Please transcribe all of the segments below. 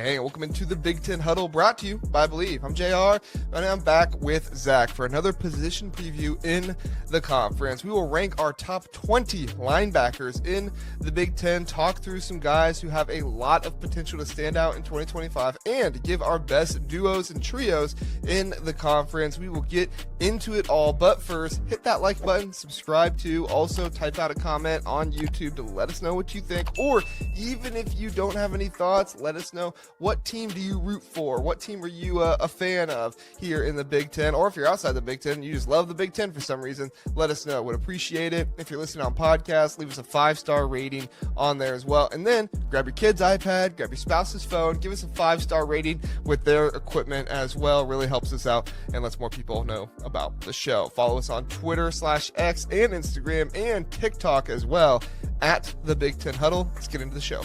Hey, welcome into the Big Ten Huddle, brought to you by Believe. I'm JR, and I'm back with Zach for another position preview in the conference. We will rank our top 20 linebackers in the Big Ten, talk through some guys who have a lot of potential to stand out in 2025, and give our best duos and trios in the conference. We will get into it all, but first, hit that like button, subscribe to, also type out a comment on YouTube to let us know what you think, or even if you don't have any thoughts, let us know what team do you root for? What team are you a fan of here in the Big Ten? Or if you're outside the Big Ten, you just love the Big Ten for some reason, let us know. Would appreciate it. If you're listening on podcast, leave us a 5-star rating on there as well. And then grab your kid's iPad, grab your spouse's phone, give us a 5-star rating with their equipment as well. Really helps us out and lets more people know about the show. Follow us on Twitter/X and Instagram and TikTok as well at the Big Ten Huddle. Let's get into the show.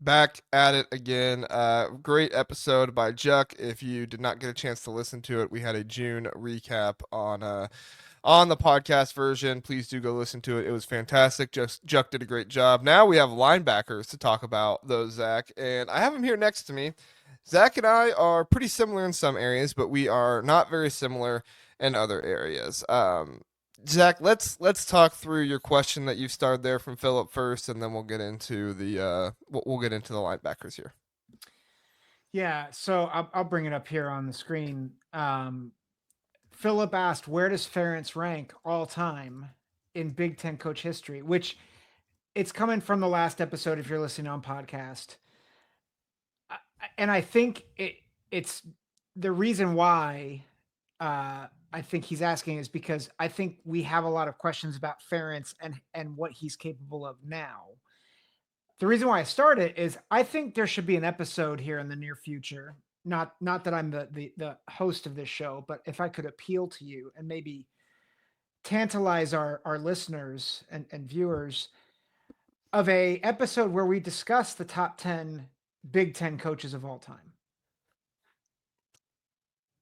Back at it again. Great episode by Juck. If you did not get a chance to listen to it, we had a June recap on the podcast version. Please do go listen to it. It was fantastic. Juck did a great job. Now we have linebackers to talk about, though, Zach, and I have him here next to me. Zach and I are pretty similar in some areas, but we are not very similar in other areas. Zach, let's talk through your question that you started there from Philip first, and then we'll get into the linebackers here. Yeah, so I'll bring it up here on the screen. Philip asked, "Where does Ferentz rank all time in Big Ten coach history?" Which it's coming from the last episode if you're listening on podcast, and I think it's the reason why. I think he's asking is because I think we have a lot of questions about Ferentz and what he's capable of now. The reason why I started is I think there should be an episode here in the near future. Not that I'm the host of this show, but if I could appeal to you and maybe tantalize our listeners and viewers of a episode where we discuss the top 10 Big Ten coaches of all time.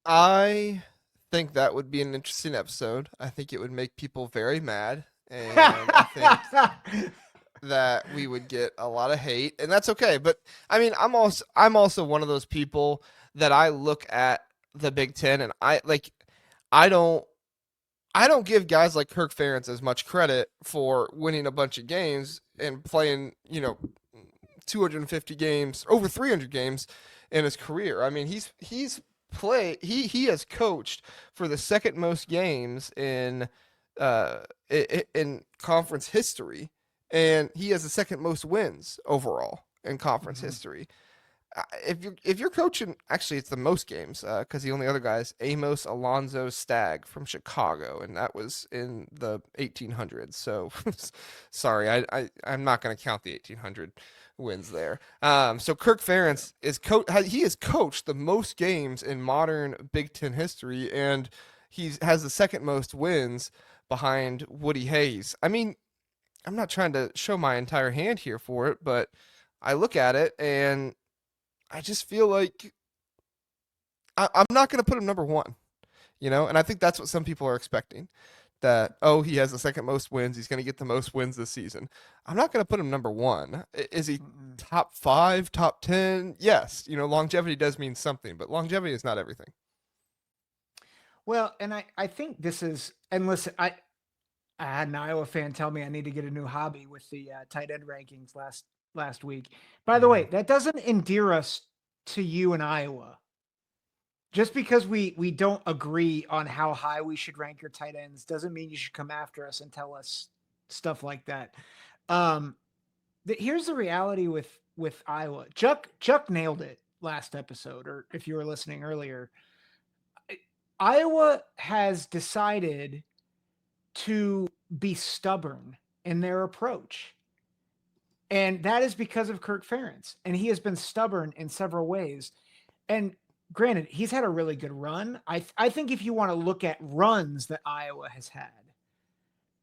I think that would be an interesting episode. I think it would make people very mad, and I think that we would get a lot of hate, and that's okay. But I mean, I'm also one of those people that I look at the Big Ten, and I don't give guys like Kirk Ferentz as much credit for winning a bunch of games and playing, 250 games, over 300 games in his career. I mean, he has coached for the second most games in conference history, and he has the second most wins overall in conference history. If you're coaching, actually it's the most games because the only other guy is Amos Alonzo Stagg from Chicago, and that was in the 1800s. So sorry, I'm not going to count the 1800 wins there. So Kirk Ferentz he has coached the most games in modern Big Ten history, and he has the second most wins behind Woody Hayes. I mean, I'm not trying to show my entire hand here for it, but I look at it and I just feel like I'm not going to put him number one, and I think that's what some people are expecting. That, he has the second most wins. He's going to get the most wins this season. I'm not going to put him number one. Is he top 5, top 10? Yes. Longevity does mean something, but longevity is not everything. Well, and I think this is, and listen, I had an Iowa fan tell me I need to get a new hobby with the tight end rankings last week. By the way, that doesn't endear us to you in Iowa. Just because we don't agree on how high we should rank your tight ends doesn't mean you should come after us and tell us stuff like that. Here's the reality with Iowa. Chuck nailed it last episode, or if you were listening earlier. Iowa has decided to be stubborn in their approach. And that is because of Kirk Ferentz. And he has been stubborn in several ways. And granted, he's had a really good run. I think if you want to look at runs that Iowa has had,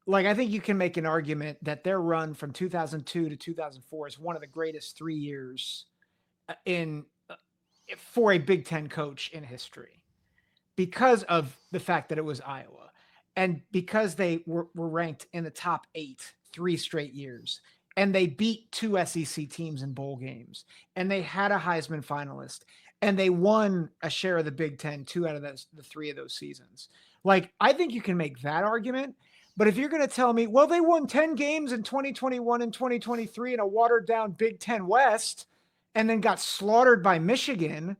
I think you can make an argument that their run from 2002 to 2004 is one of the greatest 3 years for a Big Ten coach in history, because of the fact that it was Iowa and because they were ranked in the top 8 3 straight years. and they beat 2 SEC teams in bowl games, and they had a Heisman finalist, and they won a share of the Big Ten 2 out of the 3 of those seasons. Like, I think you can make that argument. But if you're going to tell me, well, they won 10 games in 2021 and 2023 in a watered down Big Ten West and then got slaughtered by Michigan,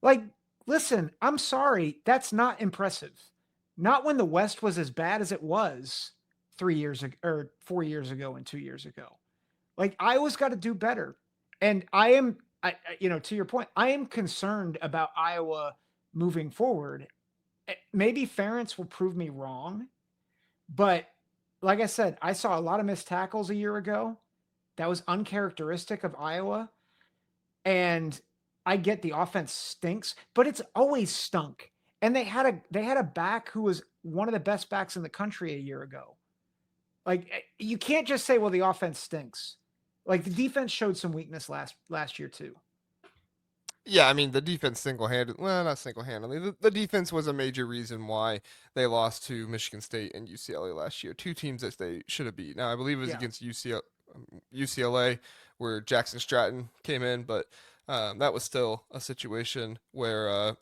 like, listen, I'm sorry. That's not impressive. Not when the West was as bad as it was 3 years ago or 4 years ago and 2 years ago. Like, Iowa's got to do better. And to your point, I am concerned about Iowa moving forward. Maybe Ferentz will prove me wrong. But like I said, I saw a lot of missed tackles a year ago. That was uncharacteristic of Iowa. And I get the offense stinks, but it's always stunk. And they had a back who was one of the best backs in the country a year ago. Like, you can't just say, well, the offense stinks. Like, the defense showed some weakness last year too. Yeah, I mean, the defense not single-handedly. The defense was a major reason why they lost to Michigan State and UCLA last year. 2 teams that they should have beat. Now, I believe it was against UCLA where Jackson Stratton came in, but that was still a situation where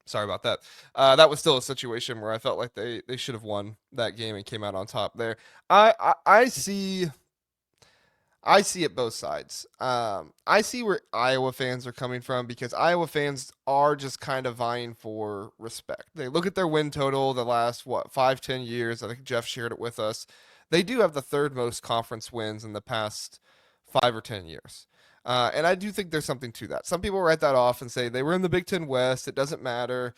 sorry about that. That was still a situation where I felt like they should have won that game and came out on top there. I see it both sides. I see where Iowa fans are coming from because Iowa fans are just kind of vying for respect. They look at their win total the last, 5-10 years. I think Jeff shared it with us. They do have the 3rd most conference wins in the past 5 or 10 years. And I do think there's something to that. Some people write that off and say they were in the Big Ten West. It doesn't matter.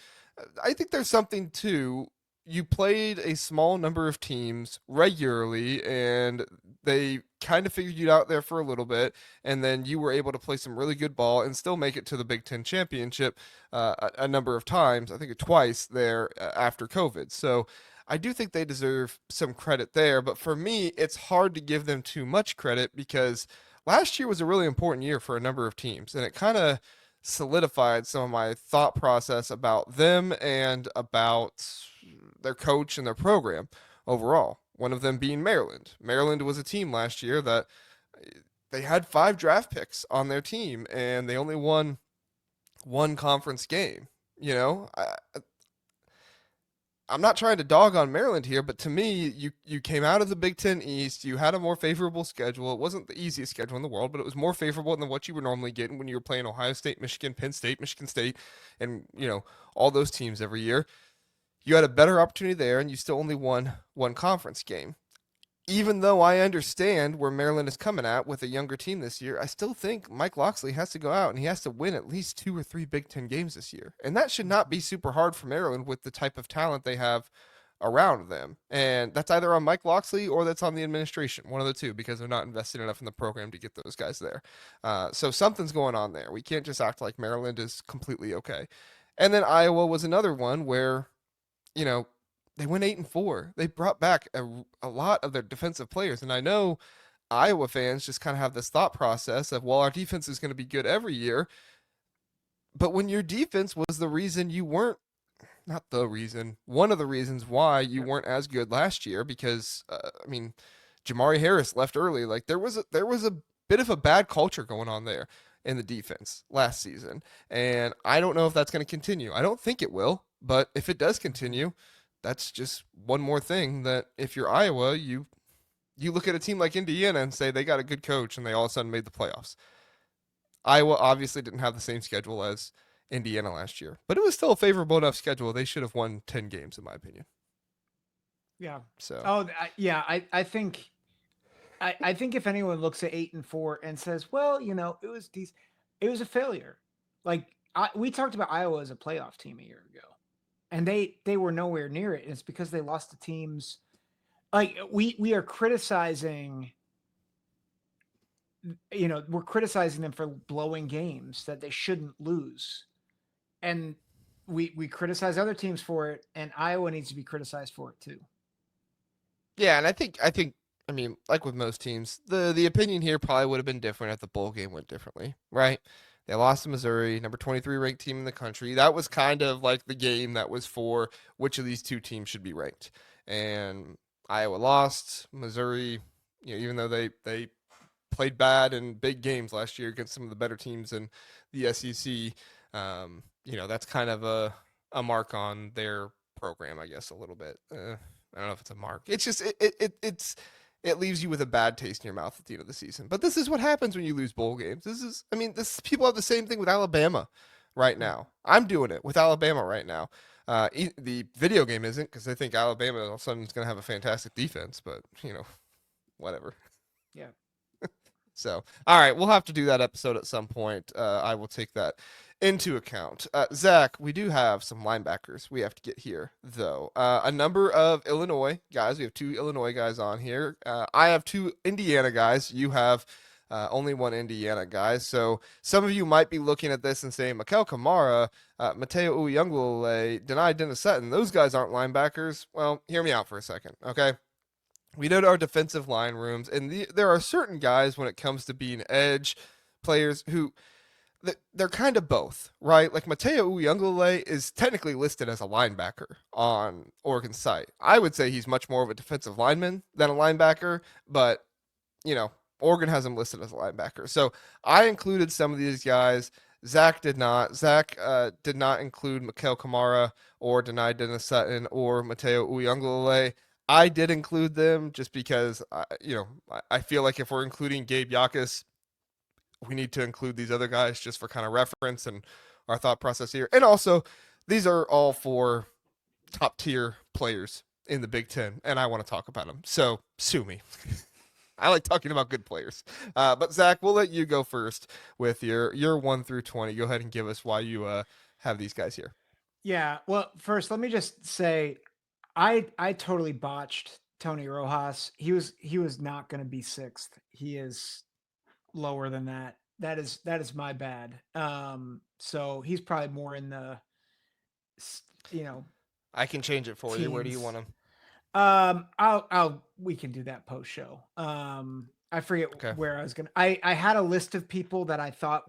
I think there's something to you played a small number of teams regularly and they kind of figured you out there for a little bit, and then you were able to play some really good ball and still make it to the Big Ten championship a number of times, I think twice there after COVID. So I do think they deserve some credit there, but for me, it's hard to give them too much credit because last year was a really important year for a number of teams, and it kind of solidified some of my thought process about them and about their coach and their program overall. One of them being Maryland. Maryland was a team last year that they had 5 draft picks on their team and they only won 1 conference game. You know, I'm not trying to dog on Maryland here, but to me, you came out of the Big Ten East. You had a more favorable schedule. It wasn't the easiest schedule in the world, but it was more favorable than what you were normally getting when you were playing Ohio State, Michigan, Penn State, Michigan State, and all those teams every year. You had a better opportunity there, and you still only won 1 conference game. Even though I understand where Maryland is coming at with a younger team this year, I still think Mike Locksley has to go out and he has to win at least 2 or 3 Big Ten games this year. And that should not be super hard for Maryland with the type of talent they have around them. And that's either on Mike Locksley or that's on the administration, one of the two, because they're not investing enough in the program to get those guys there. So something's going on there. We can't just act like Maryland is completely okay. And then Iowa was another one where, they went 8-4. They brought back a lot of their defensive players. And I know Iowa fans just kind of have this thought process of, well, our defense is going to be good every year. But when your defense was the reason you weren't, not the reason, one of the reasons why you weren't as good last year, because, Jamari Harris left early. Like there was a bit of a bad culture going on there in the defense last season. And I don't know if that's going to continue. I don't think it will. But if it does continue, that's just one more thing that if you're Iowa, you look at a team like Indiana and say they got a good coach and they all of a sudden made the playoffs. Iowa obviously didn't have the same schedule as Indiana last year, but it was still a favorable enough schedule. They should have won 10 games, in my opinion. Yeah. So. I think if anyone looks at 8-4 and says, well, it was a failure. Like we talked about Iowa as a playoff team a year ago. And they were nowhere near it. It's because they lost to teams. Like we are criticizing, we're criticizing them for blowing games that they shouldn't lose. And we criticize other teams for it, and Iowa needs to be criticized for it too. Yeah, and I think like with most teams, the opinion here probably would have been different if the bowl game went differently, right? They lost to Missouri, number 23 ranked team in the country. That was kind of like the game that was for which of these 2 teams should be ranked. And Iowa lost. Missouri, even though they played bad in big games last year against some of the better teams in the SEC, that's kind of a mark on their program, I guess, a little bit. I don't know if it's a mark. It's just it leaves you with a bad taste in your mouth at the end of the season. But this is what happens when you lose bowl games. This people have the same thing with Alabama right now. I'm doing it with Alabama right now. The video game isn't, because I think Alabama all of a sudden is going to have a fantastic defense, but whatever. Yeah. So, all right, we'll have to do that episode at some point. I will take that into account. Zach, we do have some linebackers we have to get here, though. A number of Illinois guys. We have 2 Illinois guys on here. I have 2 Indiana guys. You have only 1 Indiana guy. So some of you might be looking at this and saying, Mikail Kamara, Matayo Uiagalelei, Dani Dennis-Sutton, those guys aren't linebackers. Well, hear me out for a second, okay? We did our defensive line rooms, and there are certain guys when it comes to being edge players who they're kind of both, right? Like Matayo Uiagalelei is technically listed as a linebacker on Oregon's site. I would say he's much more of a defensive lineman than a linebacker, but Oregon has him listed as a linebacker. So I included some of these guys. Zach did not. Zach did not include Mikail Kamara or Dani Dennis-Sutton or Matayo Uiagalelei. I did include them just because, I feel like if we're including Gabe Jacas, we need to include these other guys just for kind of reference and our thought process here. And also, these are all 4 top tier players in the Big Ten, and I want to talk about them. So sue me. I like talking about good players. But Zach, we'll let you go first with your 1 through 20. Go ahead and give us why you have these guys here. Yeah. Well, first, let me just say, I totally botched Tony Rojas. He was not going to be 6th. He is lower than that. That is my bad. So he's probably more in the, I can change it for teens. You. Where do you want him? We can do that post show. I forget where I was going to, I had a list of people that I thought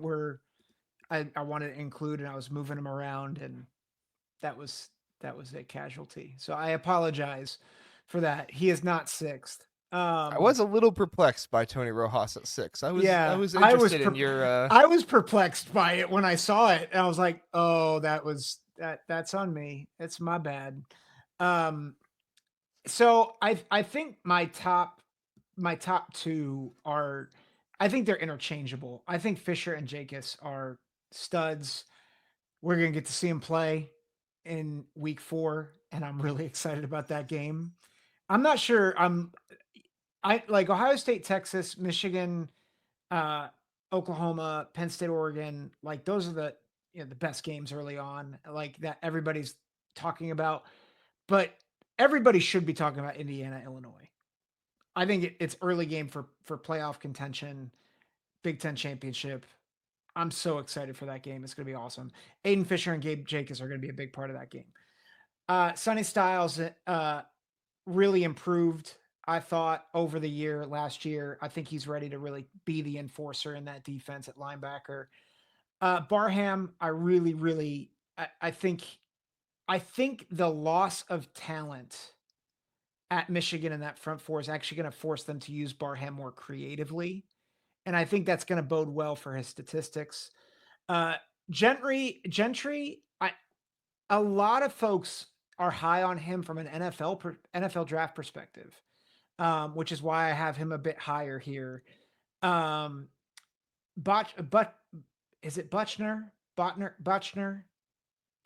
I wanted to include, and I was moving them around, and that was a casualty. So I apologize for that. He is not 6th. I was a little perplexed by Tony Rojas at 6. I was interested in your. I was perplexed by it when I saw it, and I was like, "Oh, that's on me. It's my bad." So I think my top 2 are, I think they're interchangeable. I think Fisher and Jacas are studs. We're gonna get to see him play in week 4, and I'm really excited about that game. I'm not sure. I like Ohio State, Texas, Michigan, Oklahoma, Penn State, Oregon. Like those are the the best games early on, like that everybody's talking about. But everybody should be talking about Indiana, Illinois. I think it's early game for playoff contention, Big Ten championship. I'm so excited for that game. It's going to be awesome. Aiden Fisher and Gabe Jacas are going to be a big part of that game. Sonny Styles really improved, I thought, over the year last year. I think he's ready to really be the enforcer in that defense at linebacker. Barham, I think the loss of talent at Michigan in that front 4 is actually going to force them to use Barham more creatively. And I think that's going to bode well for his statistics. Gentry, a lot of folks are high on him from an NFL draft perspective, which is why I have him a bit higher here. Is it Boettcher?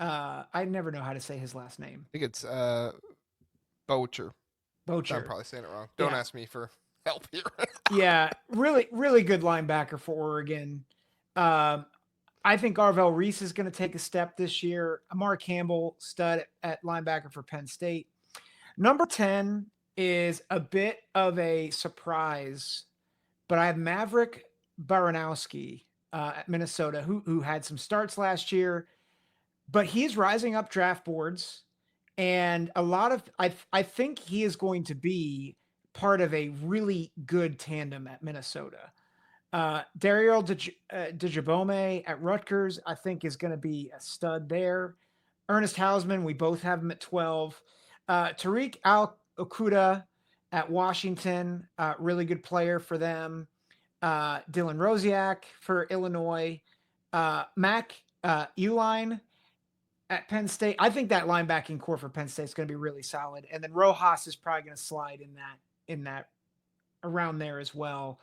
I never know how to say his last name. I think it's Boettcher. Boettcher. I'm probably saying it wrong. Don't ask me for help here. Yeah, really, really good linebacker for Oregon. I think Arvell Reese is going to take a step this year. Amare Campbell, stud at linebacker for Penn State. Number 10 is a bit of a surprise, but I have Maverick Baranowski at Minnesota, who had some starts last year, but he's rising up draft boards, and I think he is going to be part of a really good tandem at Minnesota. Dariel Djabome at Rutgers, I think, is going to be a stud there. Ernest Hausman, we both have him at 12. Tariq Al-Okuda at Washington, really good player for them. Dylan Rosiak for Illinois. Mac Uline at Penn State. I think that linebacking core for Penn State is going to be really solid. And then Rojas is probably going to slide in that around there as well.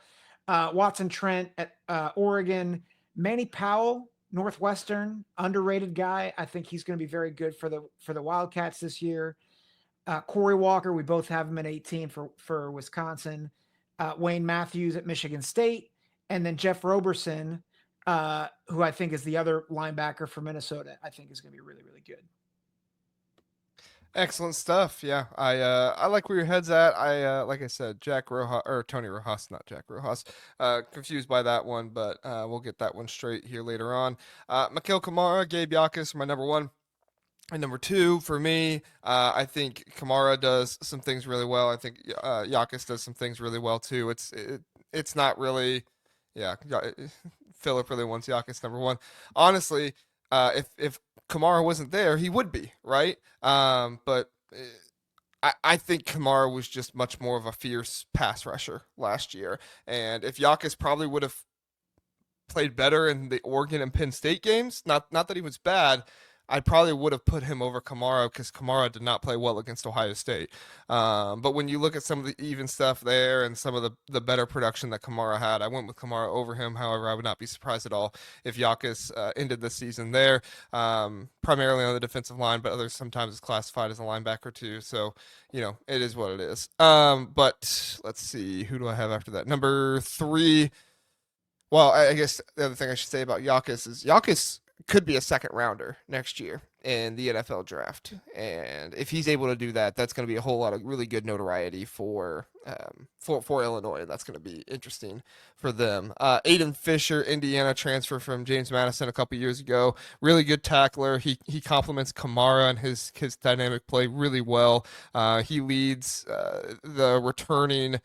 Watson Trent at Oregon. Manny Powell, Northwestern, underrated guy. I think he's going to be very good for the Wildcats this year. Corey Walker, we both have him at 18 for Wisconsin. Wayne Matthews at Michigan State, and then Jeff Roberson, who I think is the other linebacker for Minnesota. I think is going to be really, really good. Excellent stuff. Yeah, I like where your head's at. Like I said, Tony Rojas, not Jack Rojas. Confused by that one, but we'll get that one straight here later on. Mikail Kamara, Gabe Jacas, my number one. And number two for me, I think Kamara does some things really well. I think Jacas does some things really well too. It's not really, yeah. Philip really wants Jacas number one. Honestly, if Kamara wasn't there, he would be, right. But I think Kamara was just much more of a fierce pass rusher last year, and if Jacas probably would have played better in the Oregon and Penn State games, not that he was bad, I probably would have put him over Kamara because Kamara did not play well against Ohio State. But when you look at some of the even stuff there and some of the better production that Kamara had, I went with Kamara over him. However, I would not be surprised at all if Jacas ended the season there, primarily on the defensive line, but others sometimes is classified as a linebacker too. So, it is what it is. But let's see, who do I have after that? Number three. Well, I guess the other thing I should say about Jacas is Jacas could be a second rounder next year in the NFL draft. And if he's able to do that, that's going to be a whole lot of really good notoriety for Illinois. That's going to be interesting for them. Aiden Fisher, Indiana transfer from James Madison a couple years ago. Really good tackler. He complements Kamara and his dynamic play really well. He leads the returning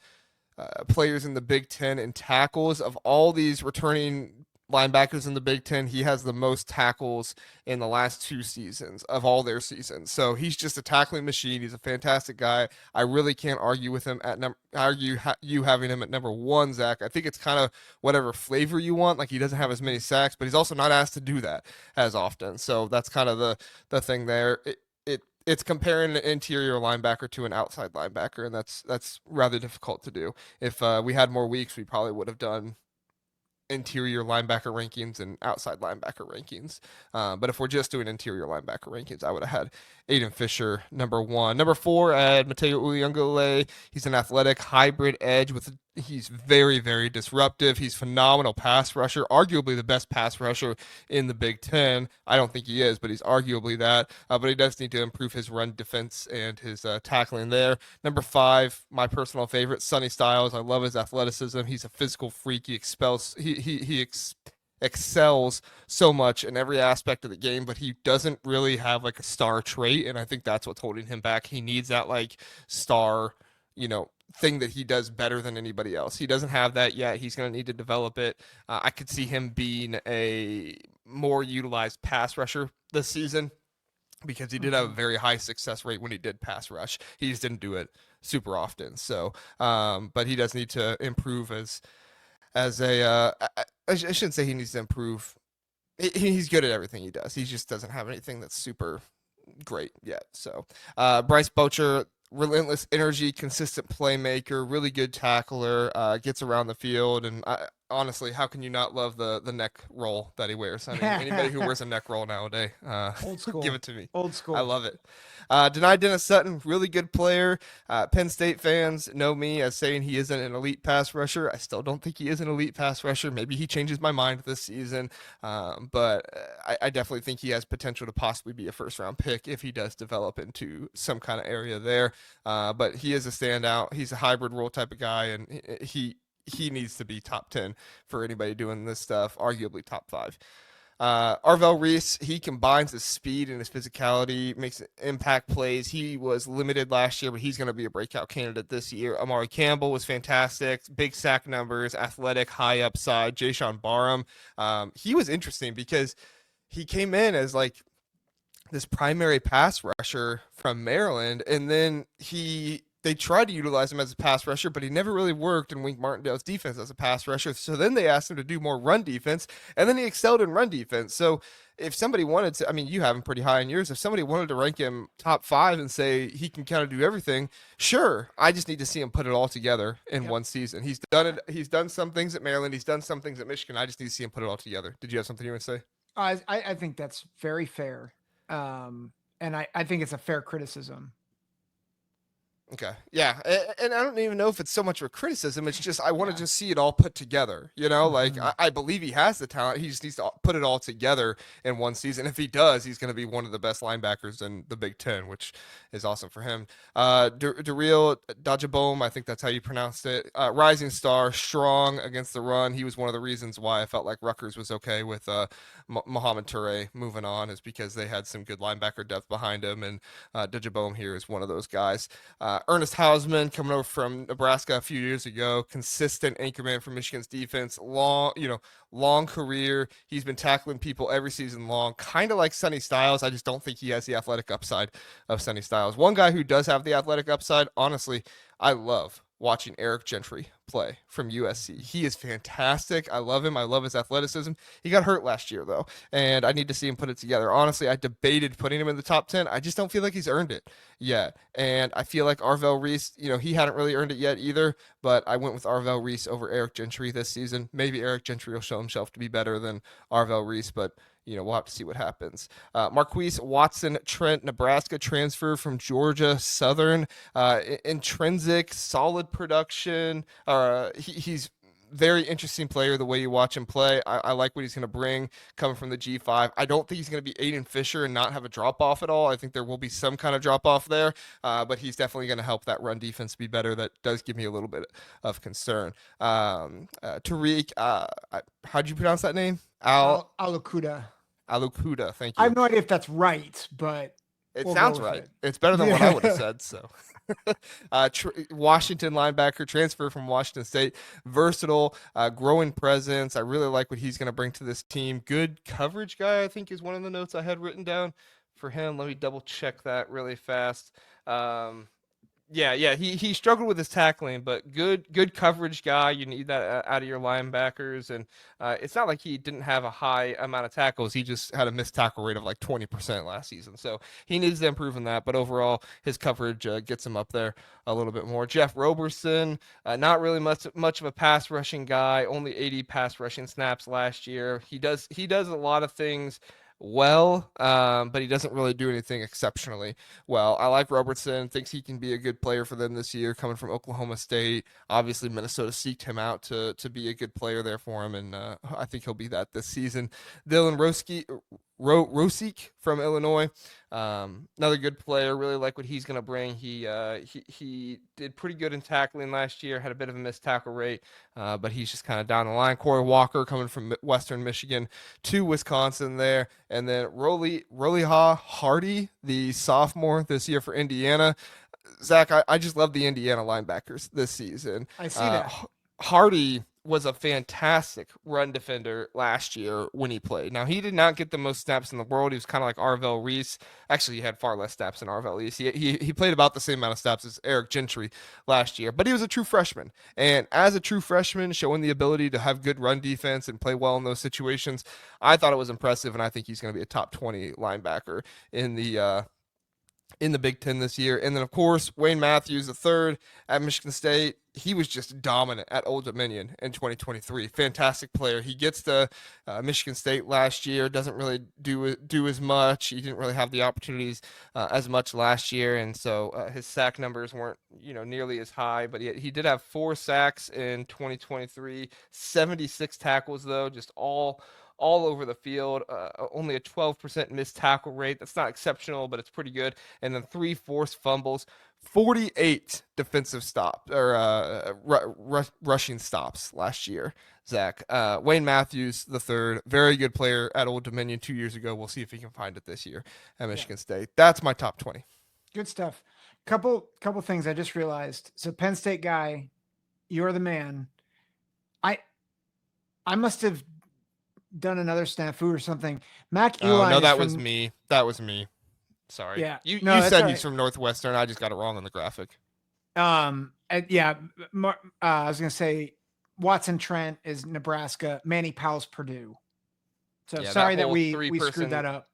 players in the Big Ten in tackles. Of all these returning linebackers in the Big Ten, he has the most tackles in the last 2 seasons of all their seasons. So he's just a tackling machine. He's a fantastic guy. I really can't argue with him at you having him at number one, Zach. I think it's kind of whatever flavor you want. Like, he doesn't have as many sacks, but he's also not asked to do that as often. So that's kind of the thing there. It's comparing an interior linebacker to an outside linebacker, and that's rather difficult to do. If we had more weeks, we probably would have done interior linebacker rankings and outside linebacker rankings. But if we're just doing interior linebacker rankings, I would have had Aiden Fisher number one. Number four, I had Matayo Uiagalelei. He's an athletic hybrid edge he's very, very disruptive. He's phenomenal pass rusher, arguably the best pass rusher in the Big Ten. I don't think he is, but he's arguably that. But he does need to improve his run defense and his tackling there. Number five, my personal favorite, Sonny Styles. I love his athleticism. He's a physical freak. He excels so much in every aspect of the game, but he doesn't really have like a star trait, and I think that's what's holding him back. He needs that like star, thing that he does better than anybody else. He doesn't have that yet. He's going to need to develop it. I could see him being a more utilized pass rusher this season because he did have a very high success rate when he did pass rush. He just didn't do it super often. So, but he does need to improve as a, I shouldn't say he needs to improve. He's good at everything he does. He just doesn't have anything that's super great yet. So, Bryce Boettcher, relentless energy, consistent playmaker, really good tackler, gets around the field, and honestly, how can you not love the neck roll that he wears? I mean, anybody who wears a neck roll nowadays, old school. Give it to me. Old school. I love it. Dani Dennis-Sutton, really good player. Penn State fans know me as saying he isn't an elite pass rusher. I still don't think he is an elite pass rusher. Maybe he changes my mind this season, but I definitely think he has potential to possibly be a first-round pick if he does develop into some kind of area there. But he is a standout. He's a hybrid role type of guy, and he needs to be top 10 for anybody doing this stuff, arguably top 5. Arvell Reese, he combines his speed and his physicality, makes impact plays. He was limited last year, but he's going to be a breakout candidate this year. Amare Campbell was fantastic, big sack numbers, athletic, high upside. Jaishawn Barham, he was interesting because he came in as like this primary pass rusher from Maryland, and then they they tried to utilize him as a pass rusher, but he never really worked in Wink Martindale's defense as a pass rusher. So then they asked him to do more run defense, and then he excelled in run defense. So if somebody wanted to, I mean, you have him pretty high in yours. If somebody wanted to rank him top 5 and say he can kind of do everything, sure. I just need to see him put it all together in one season. He's done it. He's done some things at Maryland. He's done some things at Michigan. I just need to see him put it all together. Did you have something you would say? I think that's very fair. And I think it's a fair criticism. Okay. Yeah. And I don't even know if it's so much of a criticism. It's just I want to just see it all put together. You know, like I believe he has the talent. He just needs to put it all together in one season. If he does, he's going to be one of the best linebackers in the Big Ten, which is awesome for him. Dariel Djabome, I think that's how you pronounced it. Rising star, strong against the run. He was one of the reasons why I felt like Rutgers was okay with Mohamed Toure moving on, is because they had some good linebacker depth behind him. And Djabome here is one of those guys. Ernest Hausman coming over from Nebraska a few years ago, consistent anchorman for Michigan's defense, long career. He's been tackling people every season long, kind of like Sonny Styles. I just don't think he has the athletic upside of Sonny Styles. One guy who does have the athletic upside, honestly, I love watching Eric Gentry play from USC. He is fantastic. I love him. I love his athleticism. He got hurt last year, though, and I need to see him put it together. Honestly, I debated putting him in the top 10. I just don't feel like he's earned it yet. And I feel like Arvell Reese, he hadn't really earned it yet either, but I went with Arvell Reese over Eric Gentry this season. Maybe Eric Gentry will show himself to be better than Arvell Reese, but we'll have to see what happens. Marquise Watson Trent, Nebraska transfer from Georgia Southern. Intrinsic, solid production. He's very interesting player the way you watch him play. I like what he's going to bring coming from the G5. I don't think he's going to be Aiden Fisher and not have a drop-off at all. I think there will be some kind of drop-off there, but he's definitely going to help that run defense be better. That does give me a little bit of concern. Tariq, how'd you pronounce that name? Alukuda. Alukuda, thank you. I have no idea if that's right, but it sounds right. It's better than what I would have said. So, Washington linebacker, transfer from Washington State, versatile, growing presence. I really like what he's going to bring to this team. Good coverage guy, I think, is one of the notes I had written down for him. Let me double check that really fast. Yeah, he struggled with his tackling, but good coverage guy. You need that out of your linebackers, and it's not like he didn't have a high amount of tackles. He just had a missed tackle rate of like 20% last season, so he needs to improve in that. But overall, his coverage gets him up there a little bit more. Jeff Roberson, not really much of a pass rushing guy. Only 80 pass rushing snaps last year. He does a lot of things well, but he doesn't really do anything exceptionally well. I like Robertson, thinks he can be a good player for them this year, coming from Oklahoma State. Obviously, Minnesota seeked him out to be a good player there for him, and I think he'll be that this season. Dylan Rosick from Illinois, another good player. Really like what he's going to bring. He did pretty good in tackling last year, had a bit of a missed tackle rate, but he's just kind of down the line. Corey Walker coming from Western Michigan to Wisconsin there, and then Roliha Hardy, the sophomore this year for Indiana. Zach, I just love the Indiana linebackers this season. I see that. Hardy was a fantastic run defender last year when he played. Now, he did not get the most snaps in the world. He was kind of like Arvell Reese. Actually, he had far less snaps than Arvell Reese. He played about the same amount of snaps as Eric Gentry last year, but he was a true freshman. And as a true freshman, showing the ability to have good run defense and play well in those situations, I thought it was impressive, and I think he's going to be a top 20 linebacker in the Big Ten this year. And then, of course, Wayne Matthews, the third at Michigan State. He was just dominant at Old Dominion in 2023. Fantastic player. He gets to Michigan State last year, doesn't really do as much. He didn't really have the opportunities as much last year, and so his sack numbers weren't nearly as high. But he did have 4 sacks in 2023, 76 tackles though, just all over the field. Only a 12% missed tackle rate. That's not exceptional, but it's pretty good. And then 3 forced fumbles, 48 defensive stops or rushing stops last year. Zach, Wayne Matthews the third, very good player at Old Dominion 2 years ago. We'll see if he can find it this year at Michigan State. That's my top 20. Good stuff. Couple things I just realized. So Penn State guy, you're the man. I must have done another snafu or something. Mac Eli. No, that was me. That was me. Sorry. Yeah. You said he's from Northwestern. I just got it wrong on the graphic. Yeah, I was gonna say Watson Trent is Nebraska. Manny Powell's Purdue. So Yeah, sorry that we screwed that up.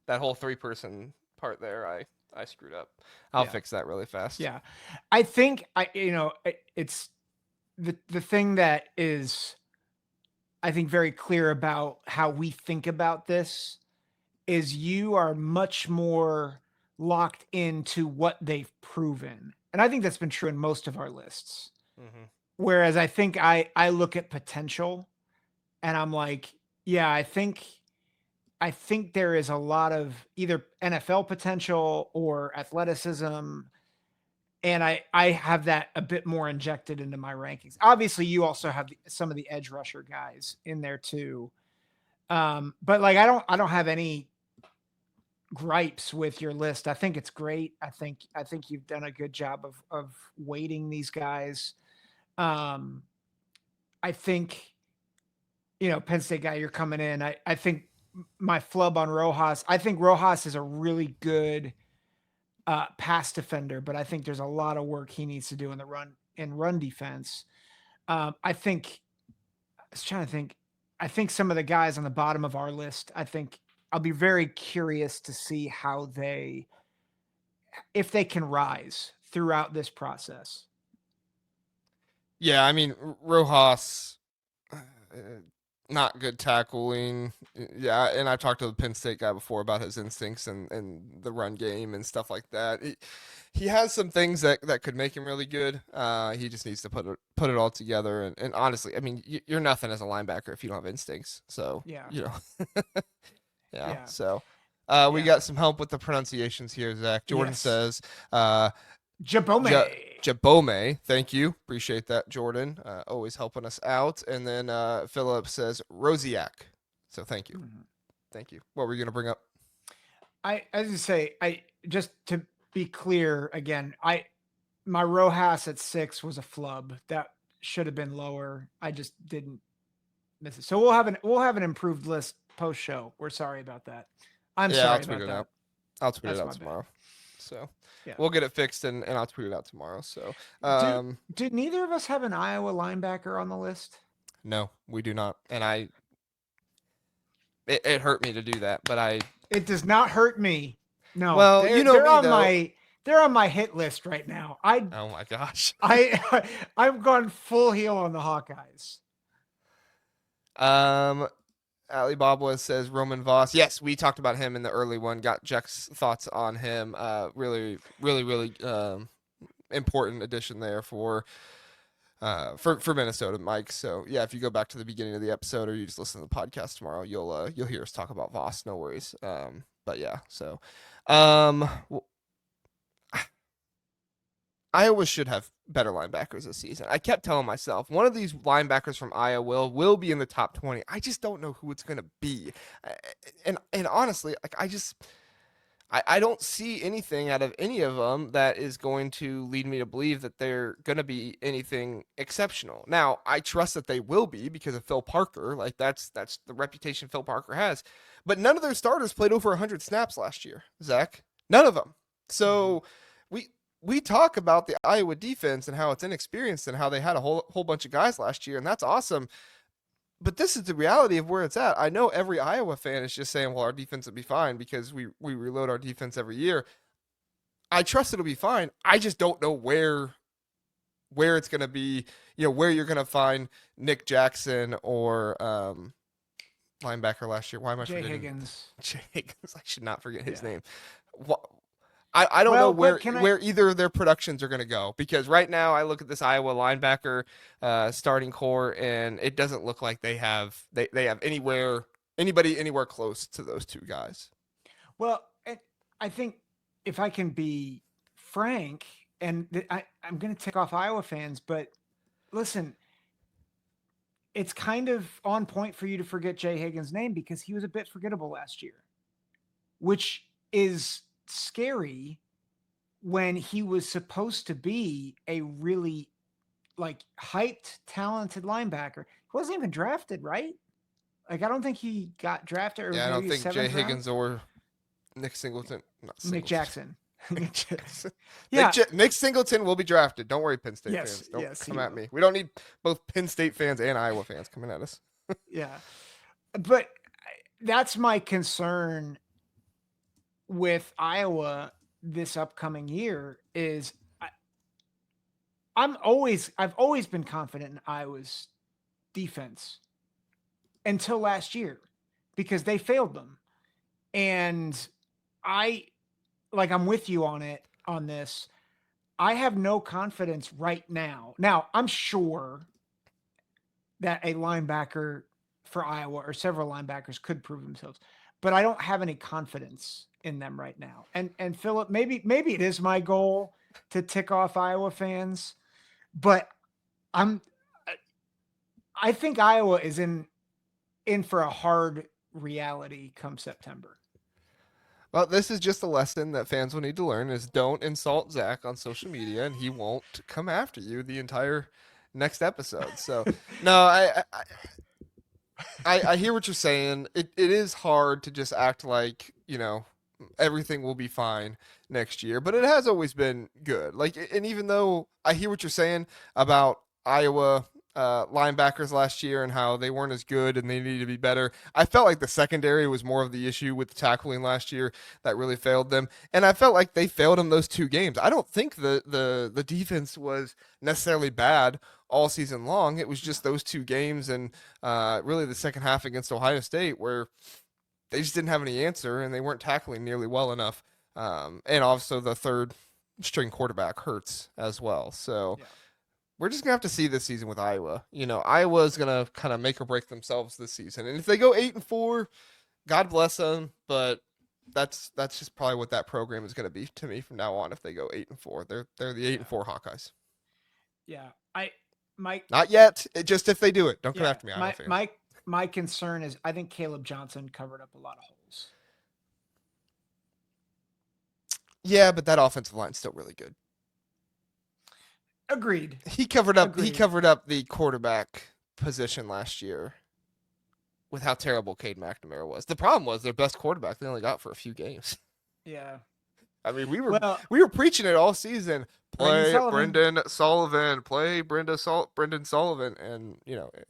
That whole 3-person part there, I screwed up. I'll fix that really fast. Yeah, I think it's the thing that is, I think, very clear about how we think about this is you are much more locked into what they've proven. And I think that's been true in most of our lists. Mm-hmm. Whereas I think I look at potential and I'm like, yeah, I think there is a lot of either NFL potential or athleticism. And I have that a bit more injected into my rankings. Obviously, you also have some of the edge rusher guys in there too. But like, I don't have any gripes with your list. I think it's great. I think you've done a good job of weighting these guys. I think, Penn State guy, you're coming in. I think my flub on Rojas. I think Rojas is a really good pass defender, but I think there's a lot of work he needs to do in the run defense. I was trying to think. I think some of the guys on the bottom of our list, I think I'll be very curious to see if they can rise throughout this process. Yeah, I mean, Rojas, not good tackling. Yeah, and I talked to the Penn State guy before about his instincts and the run game and stuff like that. He has some things that could make him really good. He just needs to put it all together. And honestly, I mean, you're nothing as a linebacker if you don't have instincts. So, Yeah. Yeah. So, we got some help with the pronunciations here, Zach. Jordan says, Djabome. Djabome. Thank you. Appreciate that, Jordan. Always helping us out. And then Philip says Rosiak. So thank you. Mm-hmm. Thank you. What were you going to bring up? As you say, just to be clear again, my Rojas at 6 was a flub. That should have been lower. I just didn't miss it. So we'll have an improved list post show. We're sorry about that. Sorry about that. I'll tweet it out tomorrow. Bad. So we'll get it fixed and I'll tweet it out tomorrow. So did neither of us have an Iowa linebacker on the list? No, we do not. And it hurt me to do that, but it does not hurt me. No. Well, they're on my hit list right now. Oh my gosh. I've gone full heel on the Hawkeyes. Alibaba says Roman Voss. Yes, we talked about him in the early one. Got Jack's thoughts on him. Really important addition there for Minnesota, Mike. So yeah, if you go back to the beginning of the episode or you just listen to the podcast tomorrow, you'll hear us talk about Voss. No worries. But yeah, so Iowa should have better linebackers this season. I kept telling myself one of these linebackers from Iowa will be in the top 20. I just don't know who it's going to be. And honestly, like I don't see anything out of any of them that is going to lead me to believe that they're going to be anything exceptional. Now, I trust that they will be because of Phil Parker. Like that's the reputation Phil Parker has. But none of their starters played over 100 snaps last year, Zach. None of them. So we talk about the Iowa defense and how it's inexperienced and how they had a whole bunch of guys last year, and that's awesome. But this is the reality of where it's at. I know every Iowa fan is just saying, well, our defense will be fine because we reload our defense every year. I trust it'll be fine. I just don't know where it's going to be, where you're going to find Nick Jackson or linebacker last year. Why am I forgetting? Jay Higgins. I should not forget his name. I don't know where either of their productions are going to go because right now I look at this Iowa linebacker starting core and it doesn't look like they have anybody anywhere close to those two guys. Well, I think if I can be frank, and I'm going to tick off Iowa fans, but listen, it's kind of on point for you to forget Jay Higgins' name because he was a bit forgettable last year, which is scary when he was supposed to be a really hyped, talented linebacker. He wasn't even drafted, right? I don't think he got drafted. I don't think Jay Higgins or Nick Singleton. Nick Jackson. Yeah. Nick Singleton will be drafted. Don't worry, Penn State Yes. fans. Don't Yes. come at me. We don't need both Penn State fans and Iowa fans coming at us. Yeah. But that's my concern with Iowa this upcoming year is I've always been confident in Iowa's defense until last year because they failed them. And I'm with you on this. I have no confidence right now. Now, I'm sure that a linebacker for Iowa or several linebackers could prove themselves, but I don't have any confidence in them right now. And Philip, maybe it is my goal to tick off Iowa fans, but I think Iowa is in for a hard reality come September. Well, this is just a lesson that fans will need to learn: is don't insult Zach on social media, and he won't come after you the entire next episode. So, no, I hear what you're saying. It is hard to just act like, everything will be fine next year, but it has always been good. Like, and even though I hear what you're saying about Iowa linebackers last year and how they weren't as good and they needed to be better, I felt like the secondary was more of the issue with the tackling last year that really failed them, and I felt like they failed them those 2 games. I don't think the defense was necessarily bad all season long. It was just those 2 games and really the second half against Ohio State where they just didn't have any answer and they weren't tackling nearly well enough. And also the third string quarterback hurts as well. So we're just going to have to see this season with Iowa. Iowa is going to kind of make or break themselves this season. And if they go 8-4, God bless them. But that's just probably what that program is going to be to me from now on. If they go 8-4, they're the 8-4 Hawkeyes. Yeah. Not yet. Just if they do it. Don't come after me, Iowa fans. My concern is I think Caleb Johnson covered up a lot of holes. Yeah, but that offensive line's still really good. Agreed. He covered up the quarterback position last year with how terrible Cade McNamara was. The problem was their best quarterback they only got for a few games. Yeah. I mean, we were preaching it all season. Play Brendan Sullivan. Play Brendan Sullivan. And,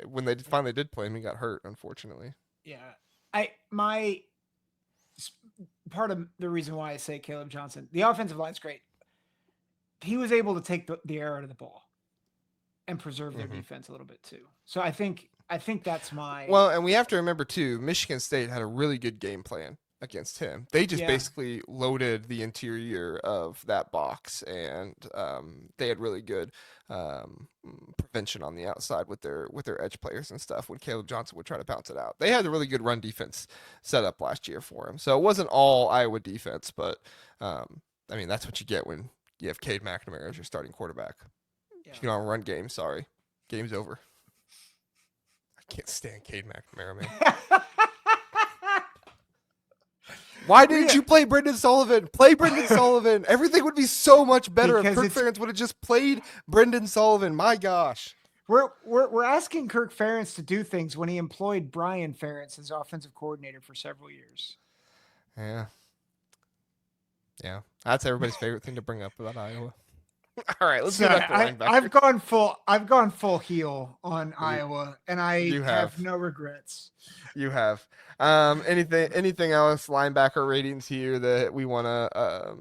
when they finally did play him, he got hurt, unfortunately. Yeah. Part of the reason why I say Caleb Johnson, the offensive line's great. He was able to take the air out of the ball and preserve their defense a little bit too. So I think that's my... Well, and we have to remember too, Michigan State had a really good game plan against him. They just basically loaded the interior of that box, and they had really good prevention on the outside with their edge players and stuff when Caleb Johnson would try to bounce it out. They had a really good run defense set up last year for him. So it wasn't all Iowa defense, but that's what you get when you have Cade McNamara as your starting quarterback. Yeah. If you don't run game, sorry. Game's over. I can't stand Cade McNamara, man. Why didn't you play Brendan Sullivan? Play Brendan Sullivan. Everything would be so much better if Kirk Ferentz would have just played Brendan Sullivan. My gosh. We're asking Kirk Ferentz to do things when he employed Brian Ferentz as offensive coordinator for several years. Yeah. Yeah. That's everybody's favorite thing to bring up about Iowa. All right, let's go back to linebacker. I've gone full heel on Iowa, and I have no regrets. You have. Anything else linebacker ratings here that we want to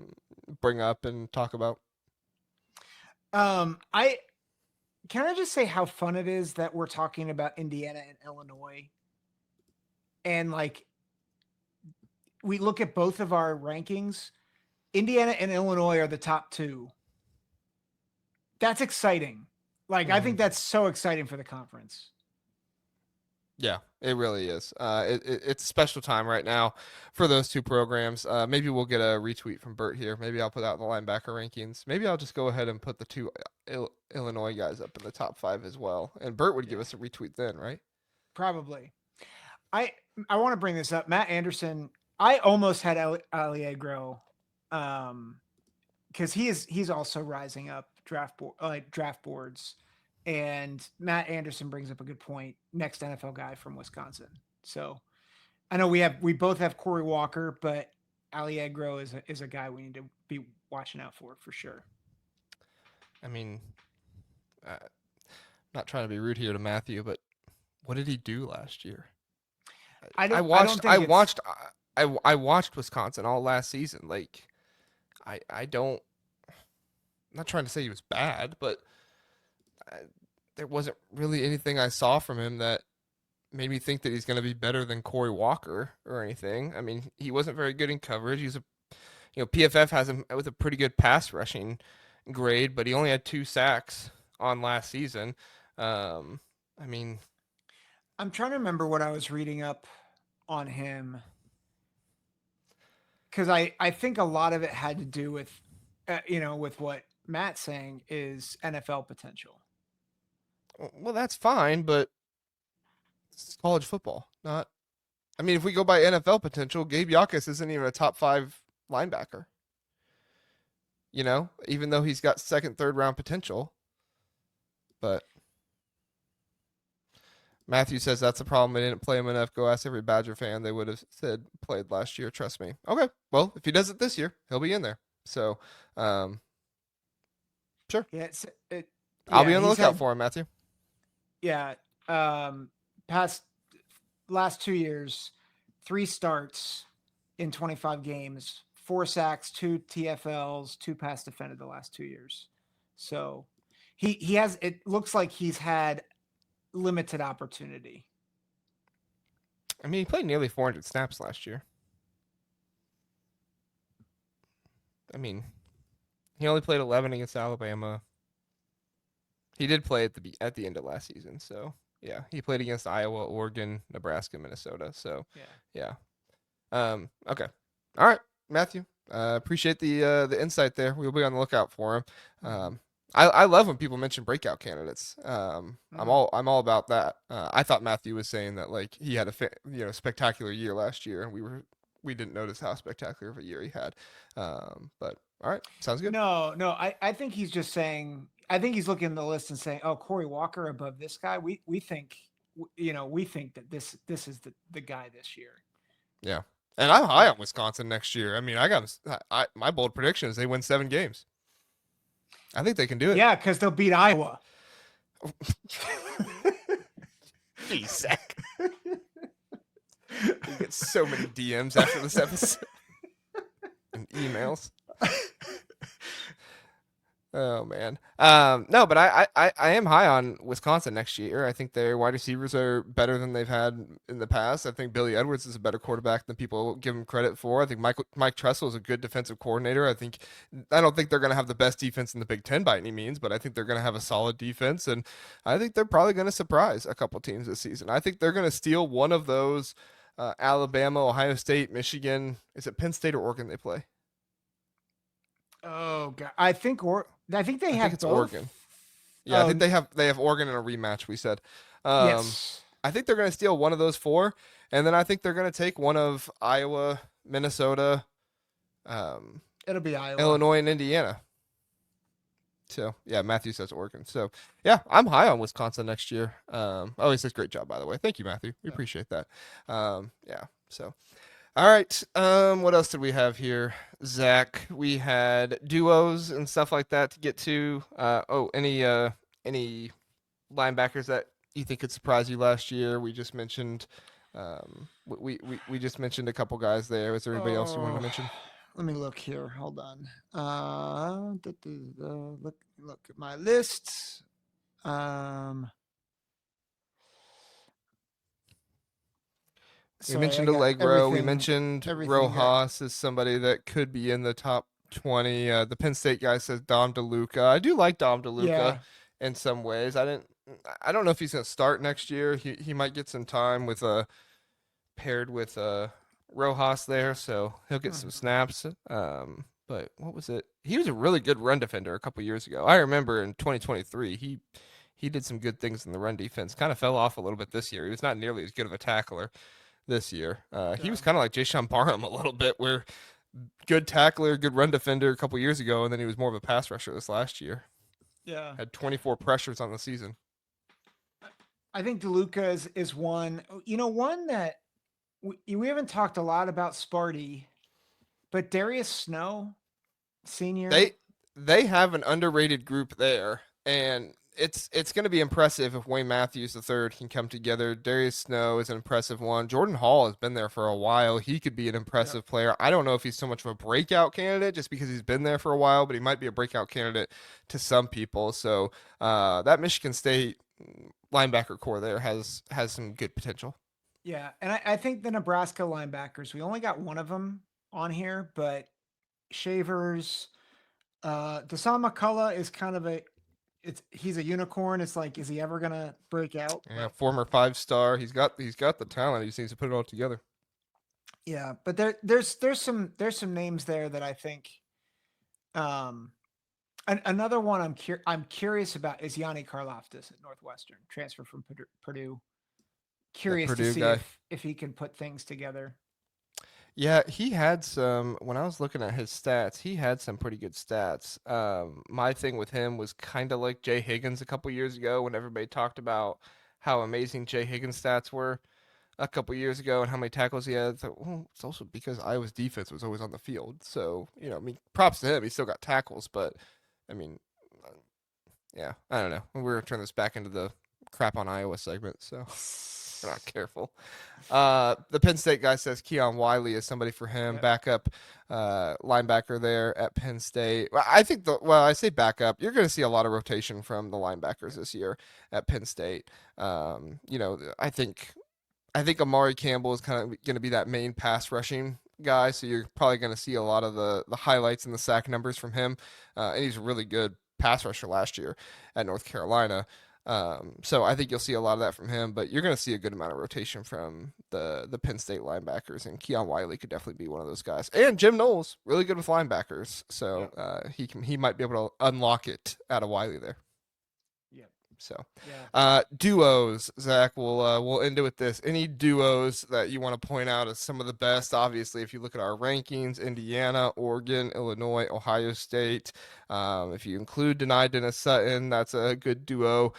bring up and talk about? Can I just say how fun it is that we're talking about Indiana and Illinois, and we look at both of our rankings. Indiana and Illinois are the top 2. That's exciting. I think that's so exciting for the conference. Yeah, it really is. It's a special time right now for those 2 programs. Maybe we'll get a retweet from Bert here. Maybe I'll put out the linebacker rankings. Maybe I'll just go ahead and put the 2 Illinois guys up in the top 5 as well. And Bert would give us a retweet then, right? Probably. I want to bring this up. Matt Anderson, I almost had Alliegro because he's also rising up draft boards, and Matt Anderson brings up a good point. Next NFL guy from Wisconsin. So I know we both have Corey Walker, but Alliegro is a guy we need to be watching out for sure. I mean, not trying to be rude here to Matthew, but what did he do last year? I watched Wisconsin all last season. Like, I don't. I'm not trying to say he was bad, but there wasn't really anything I saw from him that made me think that he's going to be better than Corey Walker or anything. I mean, he wasn't very good in coverage. PFF has him with a pretty good pass rushing grade, but he only had 2 sacks on last season. I mean, I'm trying to remember what I was reading up on him, because I think a lot of it had to do with, with what Matt's saying is NFL potential. Well, that's fine, but it's college football, not. I mean, if we go by NFL potential, Gabe Jacas isn't even a top 5 linebacker. Even though he's got 2nd, 3rd round potential. But Matthew says that's the problem. They didn't play him enough. Go ask every Badger fan. They would have said played last year. Trust me. Okay. Well, if he does it this year, he'll be in there. So, sure. Yeah, I'll be on the lookout for him, Matthew. Yeah. Last 2 years, 3 starts in 25 games, 4 sacks, 2 TFLs, 2 pass defended the last 2 years. So he has, it looks like he's had limited opportunity. I mean, he played nearly 400 snaps last year. I mean, he only played 11 against Alabama. He did play at the end of last season, so yeah, he played against Iowa, Oregon, Nebraska, Minnesota. So yeah. Okay, all right, Matthew. Appreciate the insight there. We'll be on the lookout for him. I love when people mention breakout candidates. I'm all about that. I thought Matthew was saying that like he had a spectacular year last year, and we didn't notice how spectacular of a year he had. But all right, sounds good. No, I think he's just saying. I think he's looking at the list and saying, "Oh, Corey Walker above this guy. We think that this is the guy this year." Yeah, and I'm high on Wisconsin next year. I mean, my bold prediction is they win 7 games. I think they can do it. Yeah, because they'll beat Iowa. Jeez, Zach. You get so many DMs after this episode and emails. Oh man. No, but I am high on Wisconsin next year. I think their wide receivers are better than they've had in the past. I think Billy Edwards is a better quarterback than people give him credit for. I think Mike Tressel is a good defensive coordinator. I don't think they're going to have the best defense in the Big Ten by any means, but I think they're going to have a solid defense, and I think they're probably going to surprise a couple teams this season. I think they're going to steal one of those Alabama, Ohio State, Michigan. Is it Penn State or Oregon they play? Oh God, I think they have it's both. Oregon. Yeah, I think they have Oregon in a rematch. We said. Yes. I think they're going to steal one of those 4, and then I think they're going to take one of Iowa, Minnesota, It'll be Iowa, Illinois, and Indiana. So yeah, Matthew says Oregon. So yeah, I'm high on Wisconsin next year. He says great job, by the way. Thank you, Matthew. We appreciate that. Yeah. So. All right. What else did we have here, Zach? We had duos and stuff like that to get to. Any linebackers that you think could surprise you last year? We just mentioned. We just mentioned a couple guys there. Was there anybody else you wanted to mention? Let me look here. Hold on. Look at my list. We mentioned Allegro. We mentioned Rojas is somebody that could be in the top 20. The Penn State guy says Dom DeLuca. I do like Dom DeLuca in some ways. I don't know if he's going to start next year. He might get some time with paired with Rojas there, so he'll get some snaps. But what was it? He was a really good run defender a couple years ago. I remember in 2023 he did some good things in the run defense. Kind of fell off a little bit this year. He was not nearly as good of a tackler this year. He was kind of like Jaishawn Barham a little bit, where good tackler, good run defender a couple years ago, and then he was more of a pass rusher this last year. Yeah. Had 24 pressures on the season. I think DeLuca is one. One that we haven't talked a lot about Sparty, but Darius Snow, senior. They have an underrated group there, and it's going to be impressive if Wayne Matthews III can come together. Darius Snow is an impressive one. Jordan Hall has been there for a while. He could be an impressive player. I don't know if he's so much of a breakout candidate just because he's been there for a while, but he might be a breakout candidate to some people. So that Michigan State linebacker core there has some good potential. Yeah, and I think the Nebraska linebackers, we only got one of them on here, but Shavers, Dasan McCullough is kind of he's a unicorn. It's like, is he ever gonna break out? Yeah, But former 5-star. He's got the talent. He just needs to put it all together. yeah, but there's some names there that I think. Um, another one I'm curious about is Yanni Karlaftis at Northwestern, transfer from Purdue. That Curious to Purdue see guy. if he can put things together. Yeah, he had some, when I was looking at his stats, he had some pretty good stats. My thing with him was kind of like Jay Higgins a couple years ago when everybody talked about how amazing Jay Higgins' stats were a couple years ago and how many tackles he had. So, well, it's also because Iowa's defense was always on the field. So, I mean, props to him. He still got tackles, but I mean, uh, yeah, I don't know. We're going to turn this back into the crap on Iowa segment, so we're not careful. The Penn State guy says Keon Wiley is somebody for him, Yep. backup linebacker there at Penn State. Well, I say backup. You're going to see a lot of rotation from the linebackers this year at Penn State. I think Amare Campbell is kind of going to be that main pass rushing guy, so you're probably going to see a lot of the highlights and the sack numbers from him. And he's a really good pass rusher last year at North Carolina. So I think you'll see a lot of that from him, but you're going to see a good amount of rotation from the Penn State linebackers, and Keon Wiley could definitely be one of those guys. And Jim Knowles, really good with linebackers, so he might be able to unlock it out of Wiley there. Yep. So, Yeah. duos, Zach, we'll end it with this. Any duos that you want to point out as some of the best? Obviously, if you look at our rankings, Indiana, Oregon, Illinois, Ohio State. If you include Dani Dennis-Sutton, that's a good duo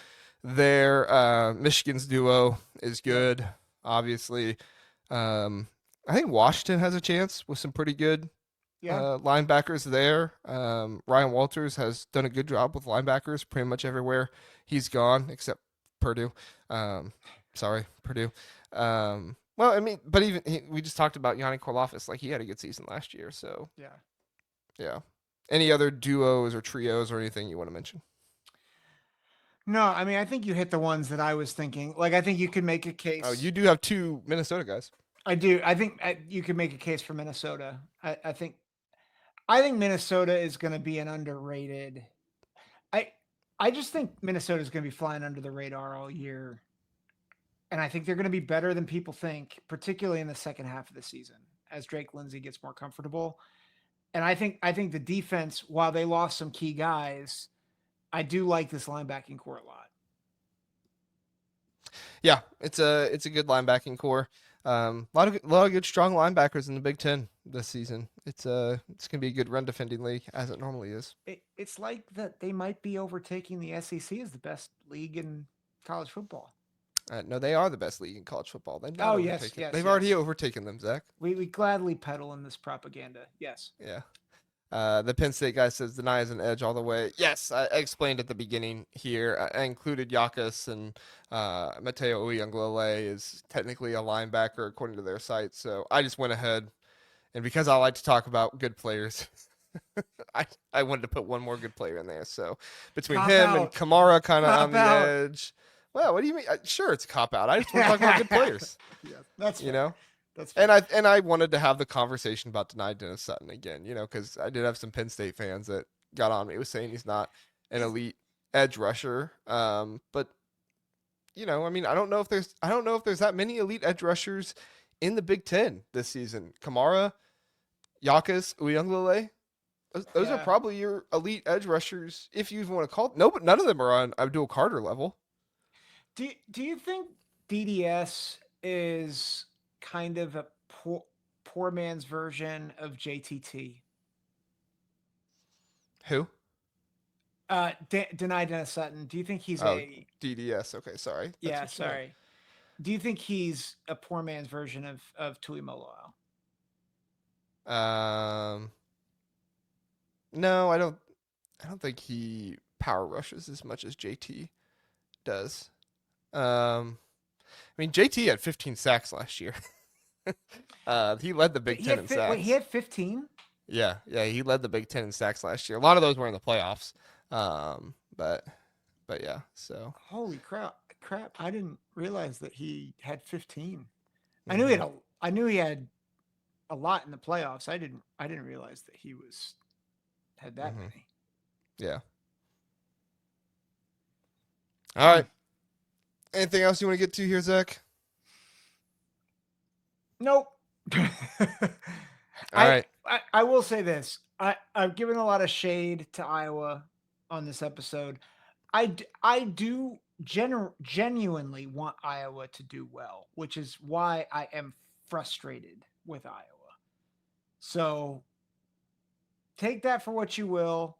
there. Michigan's duo is good, obviously. I think Washington has a chance with some pretty good Yeah. linebackers there. Ryan Walters has done a good job with linebackers pretty much everywhere he's gone, except Purdue. Sorry, Purdue. Well, I mean, but we just talked about Yanni Karlaftis. Like, he had a good season last year. So, yeah. Any other duos or trios or anything you want to mention? No, I mean, I think you hit the ones that I was thinking. Like, I think you could make a case. Oh, you do have two Minnesota guys. I do. I think you could make a case for Minnesota. I think Minnesota is going to be an underrated. I I just think Minnesota is going to be flying under the radar all year, and I think they're going to be better than people think, particularly in the second half of the season as Drake Lindsay gets more comfortable. And I think the defense, while they lost some key guys, I do like this linebacking core a lot. Yeah, it's a good linebacking core. A lot of good strong linebackers in the Big Ten this season. It's gonna be a good run defending league as it normally is. It's like that they might be overtaking the SEC as the best league in college football. No, they are the best league in college football. They've Yes. already overtaken them, Zach. We gladly peddle in this propaganda. Yes. Yeah. The Penn State guy says Dani is an edge all the way. Yes, I explained at the beginning here. I included Jacas and Matayo Uiagalelei is technically a linebacker according to their site. So I just went ahead, and because I like to talk about good players, I wanted to put one more good player in there. So between him and Kamara, kind of on the edge. Well, what do you mean? Sure, it's a cop out. I just want to talk about good players. Yeah, that's fair. You know. That's fair. And I wanted to have the conversation about Dani Dennis-Sutton again, because I did have some Penn State fans that got on me with saying he's not an elite edge rusher. But I mean, I don't know if there's that many elite edge rushers in the Big Ten this season. Kamara, Jacas, Uiagalelei, those are probably your elite edge rushers, if you even want to call it. No, but none of them are on Abdul Carter level. Do you think DDS is kind of a poor man's version of JTT? Who? Dani Dennis-Sutton. Do you think he's a DDS? Okay, sorry. Yeah, sorry. Do you think he's a poor man's version of Tuimoloau? No, I don't. I don't think he power rushes as much as JT does. I mean, JT had 15 sacks last year. He led the Big Ten in sacks. Wait, he had 15? Yeah, he led the Big Ten in sacks last year. A lot of those were in the playoffs. But yeah, so. Holy crap! I didn't realize that he had 15. Mm-hmm. I knew he had a lot in the playoffs. I didn't realize that he had that many. Yeah. All right. Anything else you want to get to here, Zach? Nope. All right. I will say this. I've given a lot of shade to Iowa on this episode. I do genuinely want Iowa to do well, which is why I am frustrated with Iowa. So take that for what you will.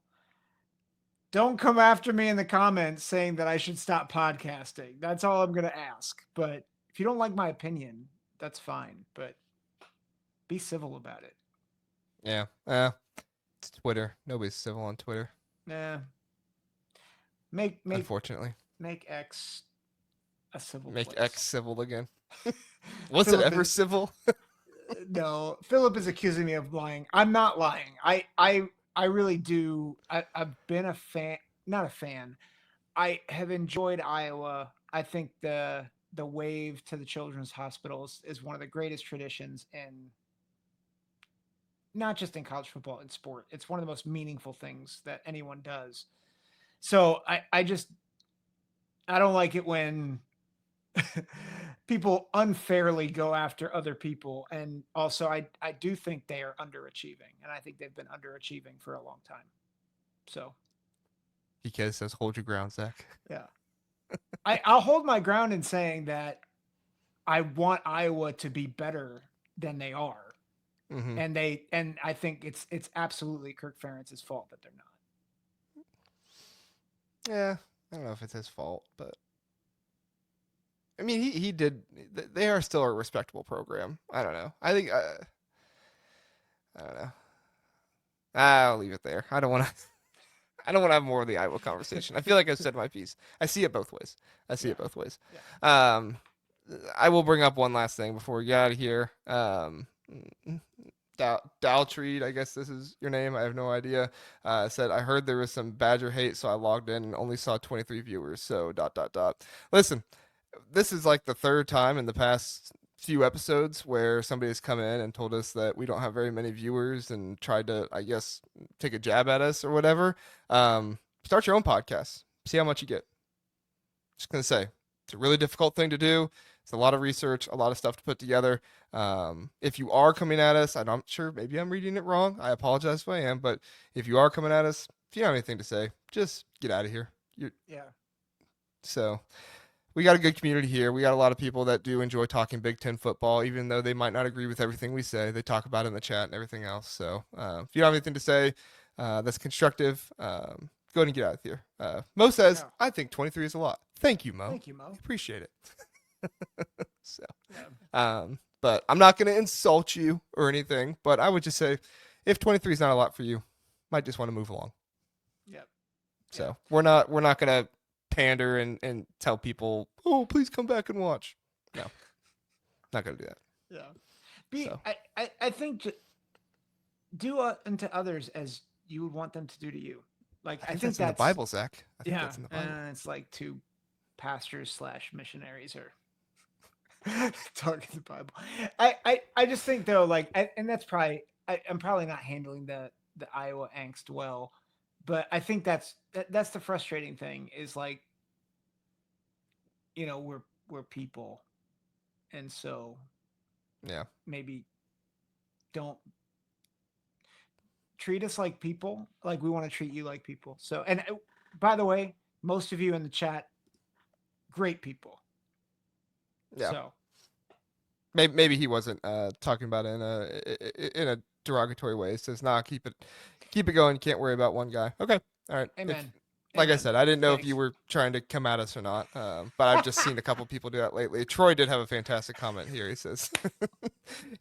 Don't come after me in the comments saying that I should stop podcasting. That's all I'm going to ask. But if you don't like my opinion, that's fine. But be civil about it. Yeah. It's Twitter. Nobody's civil on Twitter. Nah. Unfortunately. Make X a civil Make place. X civil again. Was it ever civil? No. Philip is accusing me of lying. I'm not lying. I really do. I've been a fan, not a fan. I have enjoyed Iowa. I think the wave to the children's hospitals is one of the greatest traditions in not just in college football, in sport. It's one of the most meaningful things that anyone does. So I don't like it when people unfairly go after other people. And also I do think they are underachieving, and I think they've been underachieving for a long time. So PK says, hold your ground, Zach. Yeah. I'll hold my ground in saying that I want Iowa to be better than they are. Mm-hmm. And I think it's absolutely Kirk Ferentz's fault that they're not. Yeah, I don't know if it's his fault, but I mean, he did. They are still a respectable program. I don't know. I think I don't know. I'll leave it there. I don't want to have more of the Iowa conversation. I feel like I've said my piece. I see it both ways. Yeah. I will bring up one last thing before we get out of here. Daltreed, I guess this is your name. I have no idea. Said, I heard there was some Badger hate, so I logged in and only saw 23 viewers. So ... Listen, this is like the third time in the past few episodes where somebody has come in and told us that we don't have very many viewers and tried to, I guess, take a jab at us or whatever. Start your own podcast. See how much you get. Just going to say, it's a really difficult thing to do. It's a lot of research, a lot of stuff to put together. If you are coming at us, I'm not sure, maybe I'm reading it wrong. I apologize if I am, but if you are coming at us, if you don't have anything to say, just get out of here. Yeah. So we got a good community here. We got a lot of people that do enjoy talking Big Ten football, even though they might not agree with everything we say. They talk about it in the chat and everything else. So if you don't have anything to say that's constructive, go ahead and get out of here. Mo says, I think 23 is a lot. Thank you, Mo. Thank you, Mo. Appreciate it. So, but I'm not going to insult you or anything, but I would just say if 23 is not a lot for you, might just want to move along. Yep. So we're not going to pander and tell people, oh, please come back and watch. No, not going to do that. Yeah. I think do unto others as you would want them to do to you. Like, I think that's in the Bible, Zach. I think that's in the Bible. It's like two pastors / missionaries or talking the Bible. I just think though, like, and that's probably, I'm probably not handling the Iowa angst well, but I think that's the frustrating thing is, like, you know, we're people. And so maybe don't treat us like people, like we want to treat you like people. So, and by the way, most of you in the chat, great people. Yeah. So maybe he wasn't talking about it in a derogatory way. He says, "Nah, keep it going. You can't worry about one guy." Okay, all right. Amen. Like I said, I didn't know if Thanks. you were trying to come at us or not, but I've just seen a couple people do that lately. Troy did have a fantastic comment here.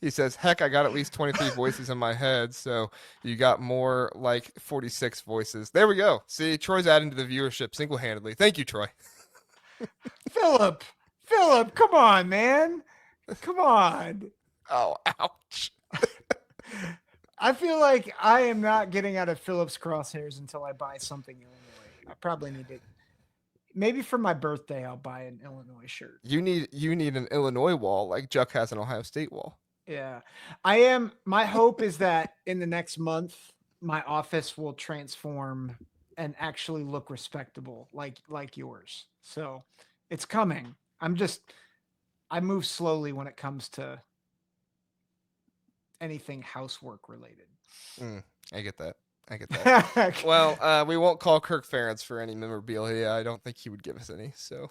He says, heck, I got at least 23 voices in my head, so you got more like 46 voices. There we go. See, Troy's adding to the viewership single-handedly. Thank you, Troy. Philip, come on, man. Come on. Oh, ouch. I feel like I am not getting out of Philip's crosshairs until I buy something Illinois. I probably need to. Maybe for my birthday, I'll buy an Illinois shirt. You need an Illinois wall like Juck has an Ohio State wall. Yeah, I am. My hope is that in the next month, my office will transform and actually look respectable, like yours. So it's coming. I move slowly when it comes to anything housework related. I get that. Well, we won't call Kirk Ferentz for any memorabilia. I don't think he would give us any. So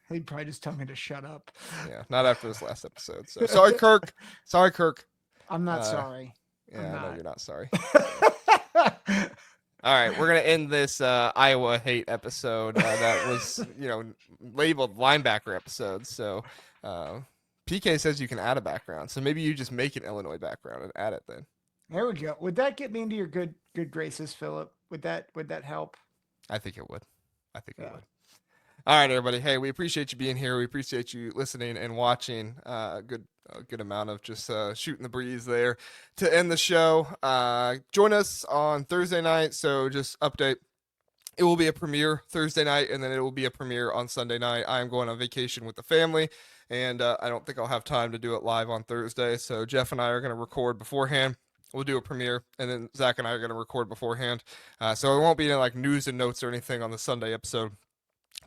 he'd probably just tell me to shut up. Yeah, not after this last episode. So sorry, Kirk. Sorry, Kirk. I'm not sorry. Yeah, I know you're not sorry. All right, we're gonna end this Iowa hate episode that was, labeled linebacker episode. So PK says you can add a background, so maybe you just make an Illinois background and add it then. There we go. Would that get me into your good graces, Philip? Would that help? I think it would. It would. All right, everybody. Hey, we appreciate you being here. We appreciate you listening and watching. A good amount of just shooting the breeze there to end the show. Join us on Thursday night. So just update. It will be a premiere Thursday night, and then it will be a premiere on Sunday night. I am going on vacation with the family, and I don't think I'll have time to do it live on Thursday. So Jeff and I are going to record beforehand. We'll do a premiere, and then Zach and I are going to record beforehand. So it won't be any like news and notes or anything on the Sunday episode.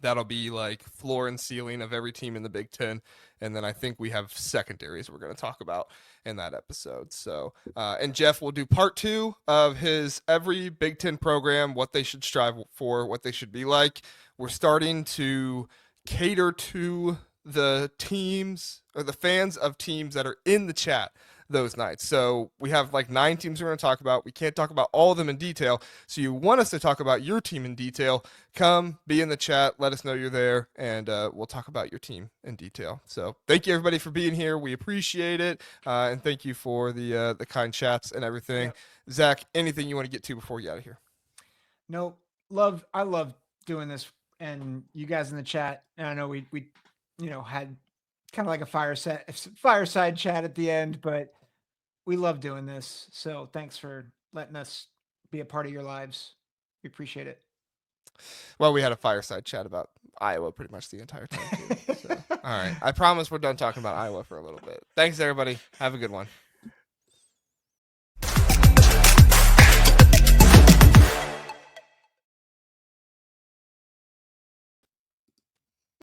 That'll be like floor and ceiling of every team in the Big Ten. And then I think we have secondaries we're going to talk about in that episode. So, and Jeff will do part 2 of his every Big Ten program, what they should strive for, what they should be like. We're starting to cater to the teams or the fans of teams that are in the chat those nights. So we have like 9 teams we're going to talk about. We can't talk about all of them in detail. So you want us to talk about your team in detail, come be in the chat, let us know you're there, and we'll talk about your team in detail. So thank you everybody for being here. We appreciate it. And thank you for the kind chats and everything. Yep. Zach, anything you want to get to before you get out of here? No, I love doing this, and you guys in the chat. And I know we had kind of like a fireside chat at the end, but we love doing this. So thanks for letting us be a part of your lives. We appreciate it. Well, we had a fireside chat about Iowa pretty much the entire time too. So. All right. I promise we're done talking about Iowa for a little bit. Thanks everybody. Have a good one.